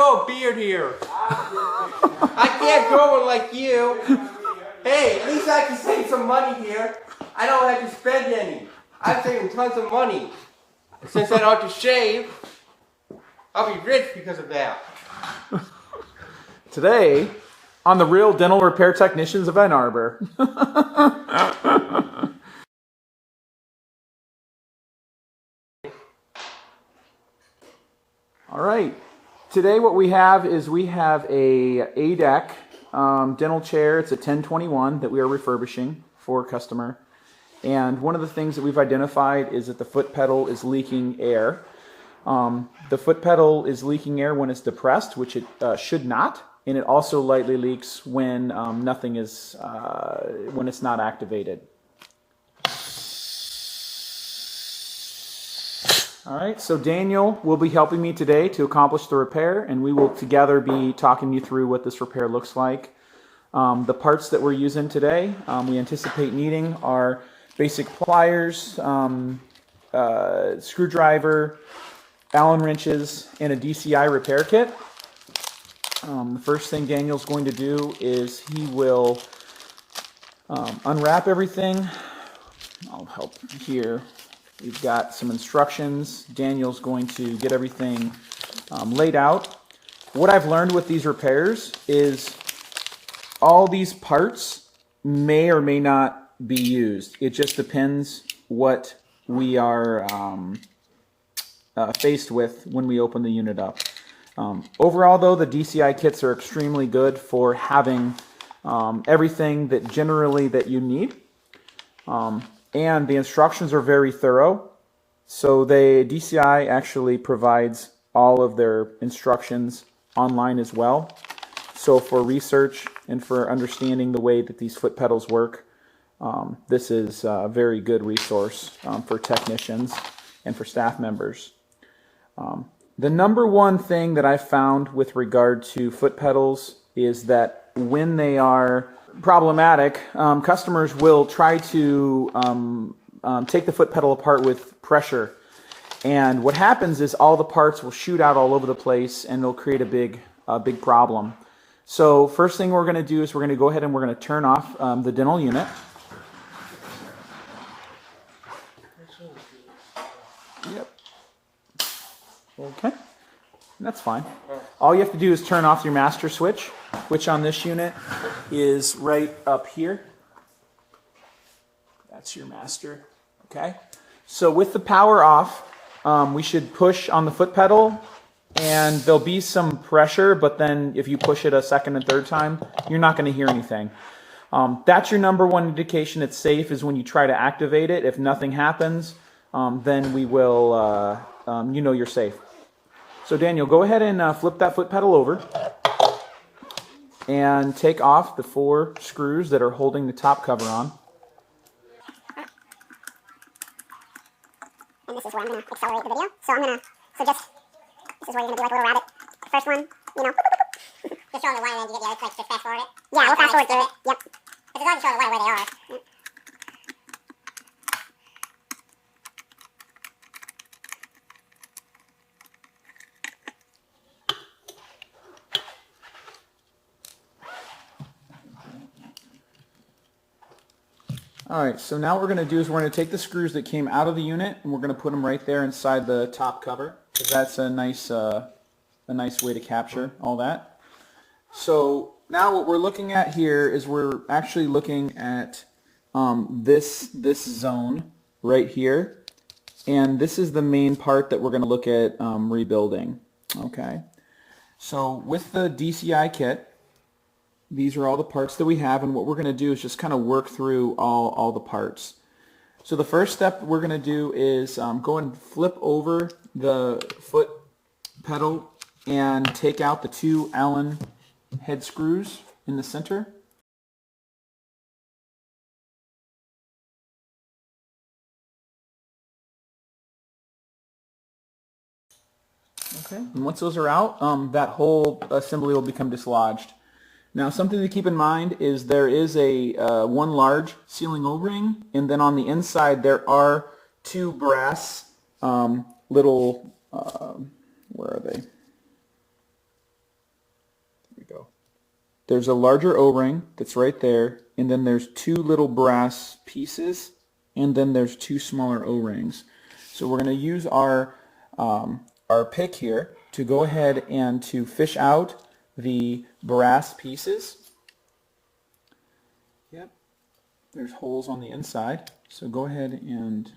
grow a beard here. I can't grow it like you. Hey, at least I can save some money here. I don't have to spend any. I'm saving tons of money. Since I don't have to shave, I'll be rich because of that. Today, on the Real Dental Repair Technicians of Ann Arbor. All right. Today what we have is a ADEC dental chair. It's a 1021 that we are refurbishing for a customer. And one of the things that we've identified is that the foot pedal is leaking air. The foot pedal is leaking air when it's depressed, which it should not. And it also lightly leaks when nothing is, when it's not activated. All right, so Daniel will be helping me today to accomplish the repair, and we will together be talking you through what this repair looks like. The parts that we're using today, we anticipate needing are basic pliers, screwdriver, Allen wrenches, and a DCI repair kit. The first thing Daniel's going to do is he will unwrap everything. I'll help here. We've got some instructions. Daniel's going to get everything laid out. What I've learned with these repairs is all these parts may or may not be used. It just depends what we are faced with when we open the unit up. Overall, though, the DCI kits are extremely good for having everything that generally that you need. And the instructions are very thorough. So DCI actually provides all of their instructions online as well. So for research and for understanding the way that these foot pedals work, this is a very good resource for technicians and for staff members. The number one thing that I've found with regard to foot pedals is that when they are problematic, customers will try to take the foot pedal apart with pressure, and what happens is all the parts will shoot out all over the place and they'll create a big problem. So first thing we're going to do is we're going to go ahead and we're going to turn off the dental unit. Yep. Okay. That's fine. All you have to do is turn off your master switch, which on this unit is right up here. That's your master. Okay. So with the power off, we should push on the foot pedal, and there'll be some pressure, but then if you push it a second and third time, you're not going to hear anything. That's your number one indication it's safe, is when you try to activate it. If nothing happens, then we will, you know you're safe. So Daniel, go ahead and flip that foot pedal over and take off the 4 screws that are holding the top cover on. And this is where I'm going to accelerate the video. This is where you're going to do like a little rabbit. First one, you know. Just showing the line, and then you get the other, like, just fast forward it. Yeah, we'll fast forward through it. Yep. But as long as you show the line where they are. Yep. All right, so now what we're going to do is we're going to take the screws that came out of the unit and we're going to put them right there inside the top cover, because that's a nice way to capture all that. So now what we're looking at here is we're actually looking at this zone right here, and this is the main part that we're going to look at rebuilding. Okay, so with the DCI kit, these are all the parts that we have, and what we're going to do is just kind of work through all the parts. So the first step we're going to do is go and flip over the foot pedal and take out the 2 Allen head screws in the center. Okay, and once those are out, that whole assembly will become dislodged. Now, something to keep in mind is there is a one large sealing O-ring, and then on the inside there are 2 brass little, where are they? there's a larger O-ring that's right there, and then there's two little brass pieces, and then there's two smaller O-rings. So we're going to use our pick here to go ahead and to fish out the brass pieces. Yep, there's holes on the inside, so go ahead and,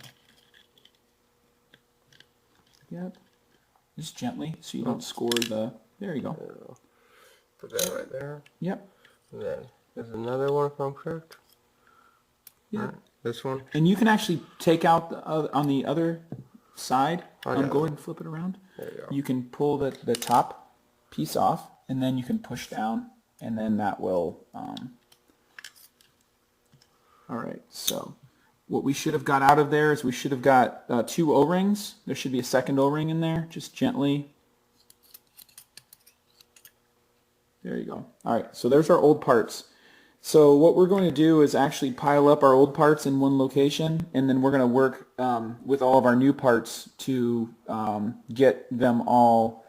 yep, just gently so you don't score the, there you go. Put that right there. Yep. And then there's another one if I'm correct. Yeah. Right, this one. And you can actually take out the, on the other side. Oh, yeah. Go ahead and flip it around. There you go. You can pull the top piece off, and then you can push down, and then that will. All right. So what we should have got out of there is we should have got two O-rings. There should be a second O-ring in there. Just gently. There you go. All right. So there's our old parts. So what we're going to do is actually pile up our old parts in one location, and then we're going to work with all of our new parts to get them all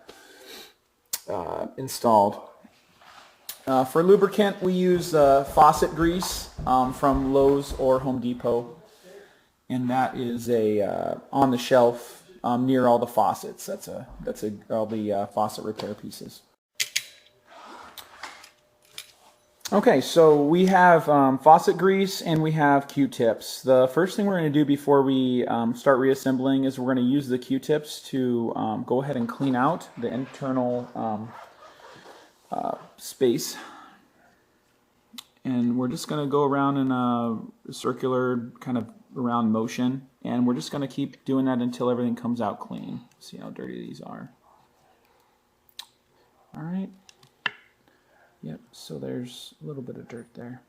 installed. For lubricant, we use faucet grease from Lowe's or Home Depot, and that is a on the shelf near all the faucets. That's all the faucet repair pieces. Okay, so we have faucet grease and we have Q-tips. The first thing we're going to do before we start reassembling is we're going to use the Q-tips to go ahead and clean out the internal space. And we're just going to go around in a circular kind of around motion, and we're just going to keep doing that until everything comes out clean. See how dirty these are. All right. Yep, so there's a little bit of dirt there.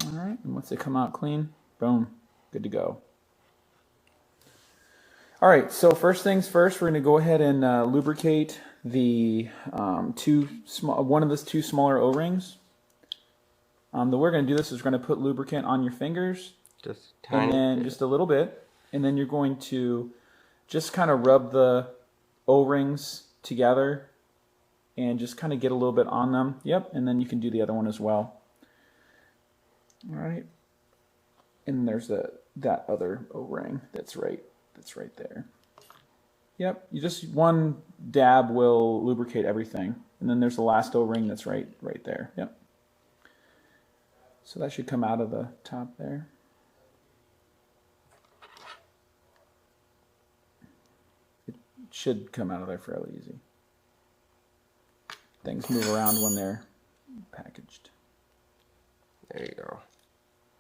All right, and once they come out clean, boom, good to go. All right, so first things first, we're going to go ahead and lubricate the one of the two smaller O-rings. The way we're going to do this is we're going to put lubricant on your fingers, just tiny, and then just a little bit, and then you're going to just kind of rub the O-rings together and just kind of get a little bit on them. Yep, and then you can do the other one as well. All right, and there's that other O-ring that's right there. Yep, you just one dab will lubricate everything, and then there's the last O-ring that's right there. Yep. So that should come out of the top there. Should come out of there fairly easy. Things move around when they're packaged. There you go.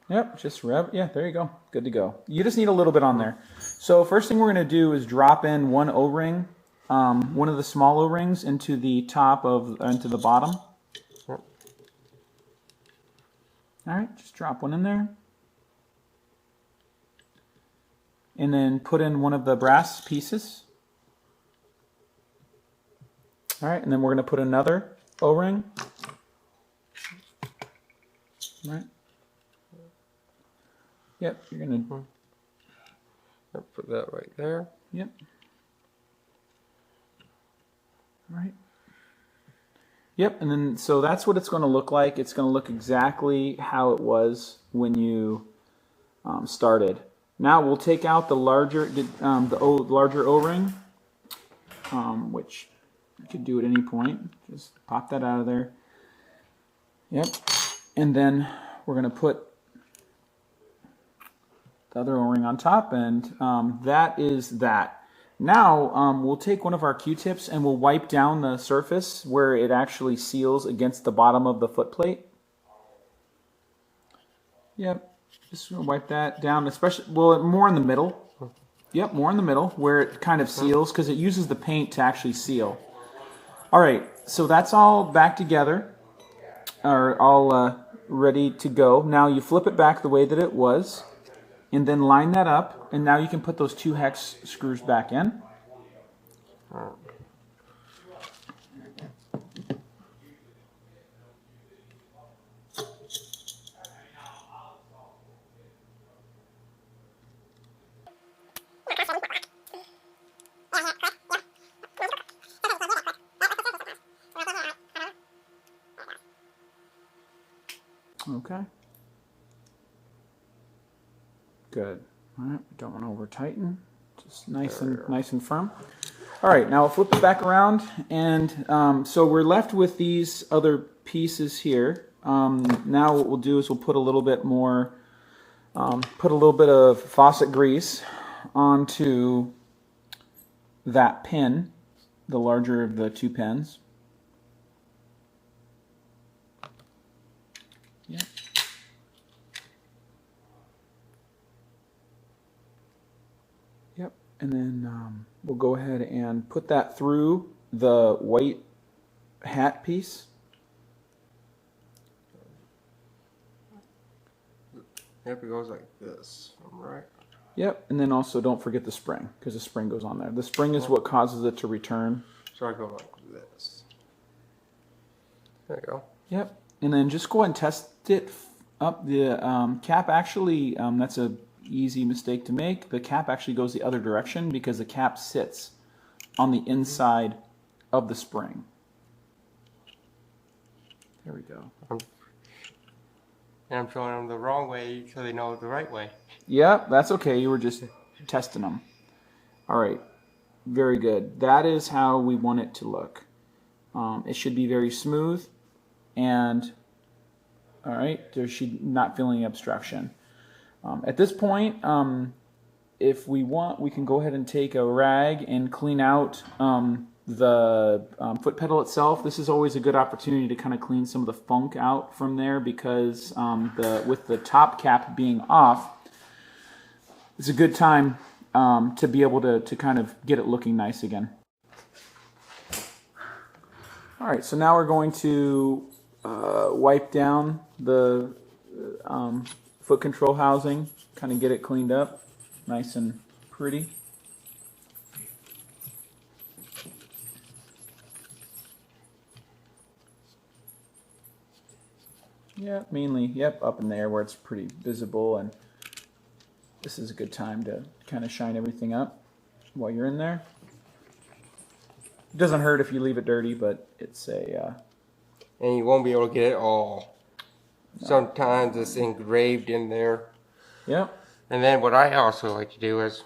Yep, just rub. Yeah, there you go. Good to go. You just need a little bit on there. So first thing we're going to do is drop in one O-ring, one of the small O-rings into the top into the bottom. Yep. All right, just drop one in there. And then put in one of the brass pieces. All right, and then we're going to put another O-ring. All right. Yep, you're going to put that right there. Yep. All right. Yep, and then so that's what it's going to look like. It's going to look exactly how it was when you started. Now we'll take out the larger larger O-ring, which you could do at any point. Just pop that out of there. Yep. And then we're going to put the other O-ring on top, and that is that. Now we'll take one of our Q-tips and we'll wipe down the surface where it actually seals against the bottom of the foot plate. Yep. Just wipe that down, especially, well, more in the middle. Yep, more in the middle where it kind of seals because it uses the paint to actually seal. All right, so that's all back together, or all ready to go. Now you flip it back the way that it was, and then line that up, and now you can put those two hex screws back in. Okay. Good. All right. Don't want to over tighten. Just nice and firm. All right. Now we'll flip it back around, and so we're left with these other pieces here. Now what we'll do is we'll put a little bit more, put a little bit of faucet grease onto that pin, the larger of the two pins. Yep. Yep. And then we'll go ahead and put that through the white hat piece. Yep, it goes like this, right? Yep, and then also don't forget the spring, because the spring goes on there. The spring is what causes it to return. So I go like this. There you go. Yep, and then just go ahead and test it up. The cap actually, that's a easy mistake to make. The cap actually goes the other direction because the cap sits on the inside of the spring. There we go. And I'm showing them the wrong way so they know the right way. Yep, that's okay. You were just testing them. All right, very good. That is how we want it to look. It should be very smooth, and all right, there should not feel any obstruction. At this point, if we want, we can go ahead and take a rag and clean out the foot pedal itself. This is always a good opportunity to kind of clean some of the funk out from there because with the top cap being off, it's a good time to be able to kind of get it looking nice again. All right, so now we're going to wipe down the foot control housing, kind of get it cleaned up, nice and pretty. Yeah, mainly, yep, up in there where it's pretty visible, and this is a good time to kind of shine everything up while you're in there. It doesn't hurt if you leave it dirty, but it's a... And you won't be able to get it all. No. Sometimes it's engraved in there. Yep. And then what I also like to do is...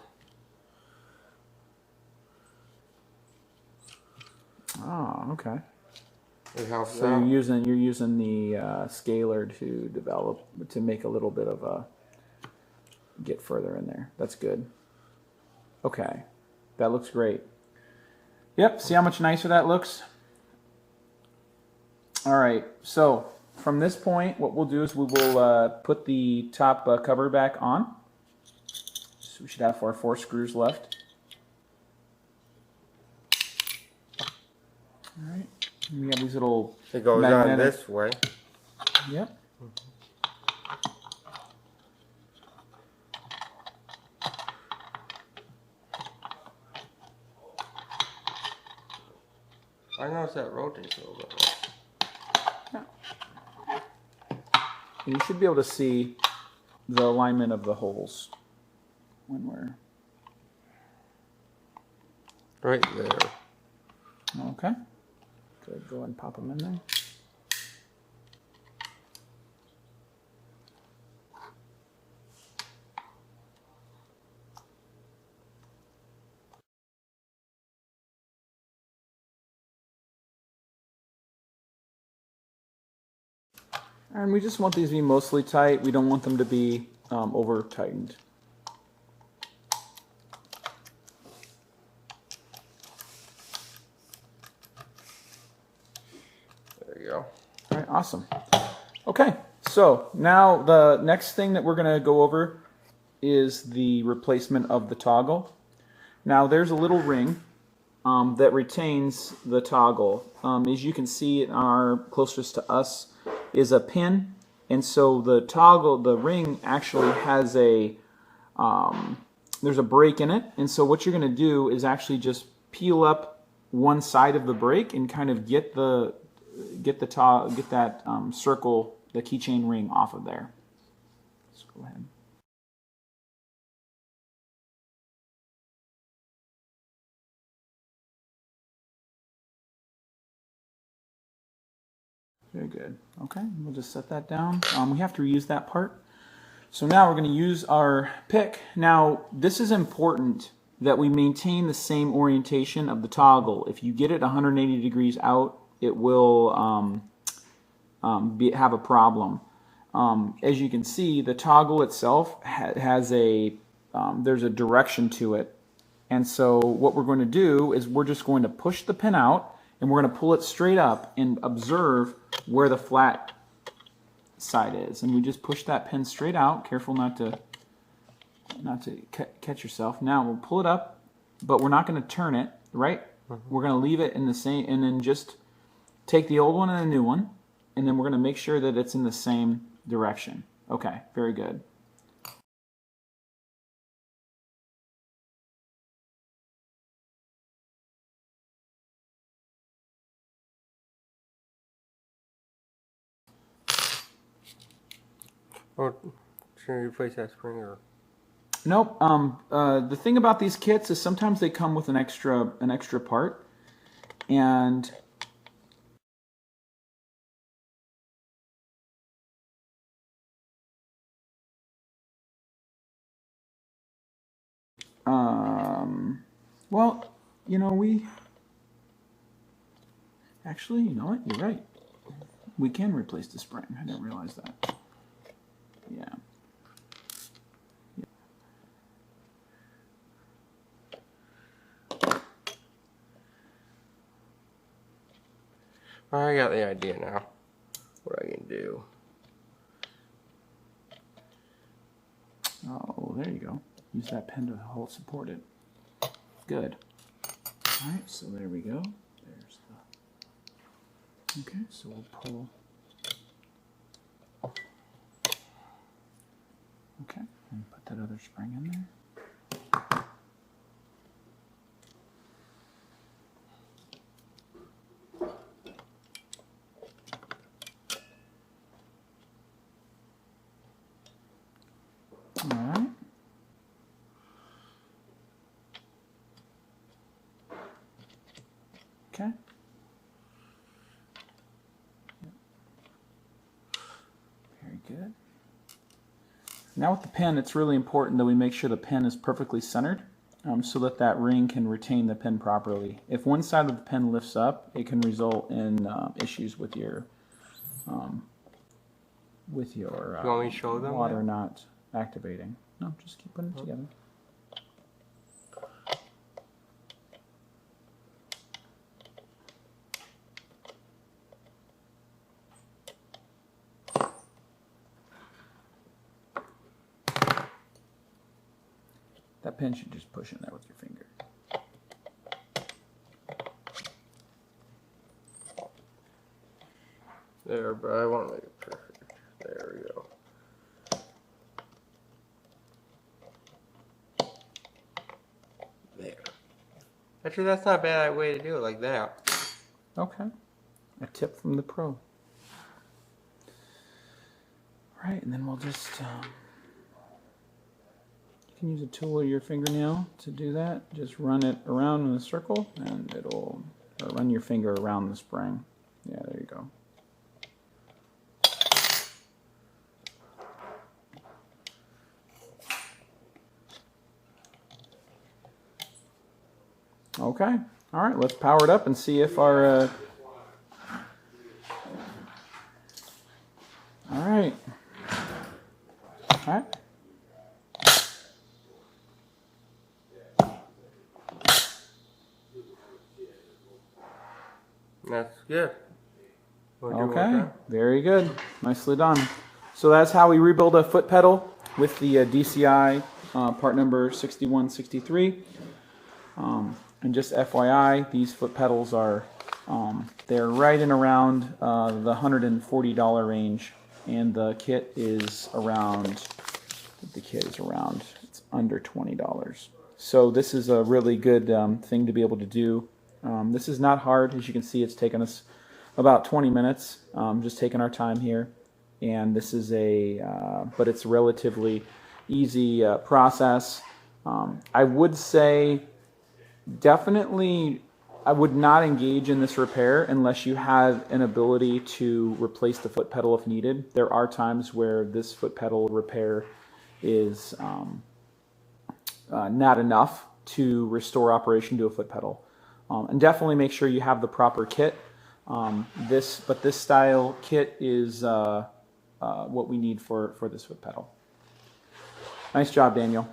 Oh, okay. So you're using the scaler to make a little bit of a get further in there. That's good. Okay, that looks great. Yep, see how much nicer that looks? All right, so from this point, what we'll do is we will put the top cover back on. So we should have our 4 screws left. All right. We have these little it goes magnetic on this way. Yep. I noticed that rotates a little bit. Yeah. And you should be able to see the alignment of the holes when we're right there. Okay. Good. Go ahead and pop them in there. And we just want these to be mostly tight. We don't want them to be over tightened. There you go. All right, awesome. Okay, so now the next thing that we're going to go over is the replacement of the toggle. Now there's a little ring that retains the toggle. As you can see, our closest to us is a pin, and so the toggle, the ring actually has a there's a break in it, and so what you're going to do is actually just peel up one side of the break and kind of get that circle, the keychain ring off of there. Let's go ahead. Very good. Okay, we'll just set that down. We have to reuse that part. So now we're going to use our pick. Now, this is important that we maintain the same orientation of the toggle. If you get it 180 degrees out, it will have a problem. As you can see, the toggle itself has there's a direction to it. And so what we're going to do is we're just going to push the pin out and we're going to pull it straight up and observe where the flat side is. And we just push that pin straight out. Careful not to catch yourself. Now we'll pull it up, but we're not going to turn it, right? We're going to leave it in the same, and then just take the old one and the new one, and then we're going to make sure that it's in the same direction. Okay, very good. Or should we replace that spring or? Nope. The thing about these kits is sometimes they come with an extra part, and well, you know, actually, you know what? You're right. We can replace the spring. I didn't realize that. Yeah. I got the idea now. What I can do. Oh, there you go. Use that pin to hold support it. Good. All right, so there we go. There's the. Okay, so we'll pull. Okay, and put that other spring in there. All right. Okay. Very good. Now with the pin, it's really important that we make sure the pin is perfectly centered so that that ring can retain the pin properly. If one side of the pin lifts up, it can result in issues with your You want me to show them water that? not activating. No, just keep putting it together. That pin should just push in there with your finger. There, but I want to make it perfect. There we go. There. Actually, that's not a bad way to do it like that. Okay. A tip from the pro. All right, and then we'll just... you can use a tool or your fingernail to do that. Just run it around in a circle, and it'll... or run your finger around the spring. Yeah, there you go. Okay. All right, let's power it up and see if our... All right. All right. That's good. Okay, very good. Nicely done. So that's how we rebuild a foot pedal with the DCI part number 6163. And just FYI, these foot pedals are they're right in around the $140 range, and the kit is around. It's under $20. So this is a really good thing to be able to do. This is not hard, as you can see. It's taken us about 20 minutes, just taking our time here. And this is but it's a relatively easy process. I would say definitely, I would not engage in this repair unless you have an ability to replace the foot pedal if needed. There are times where this foot pedal repair is not enough to restore operation to a foot pedal. And definitely make sure you have the proper kit. This style kit is what we need for this foot pedal. Nice job, Daniel.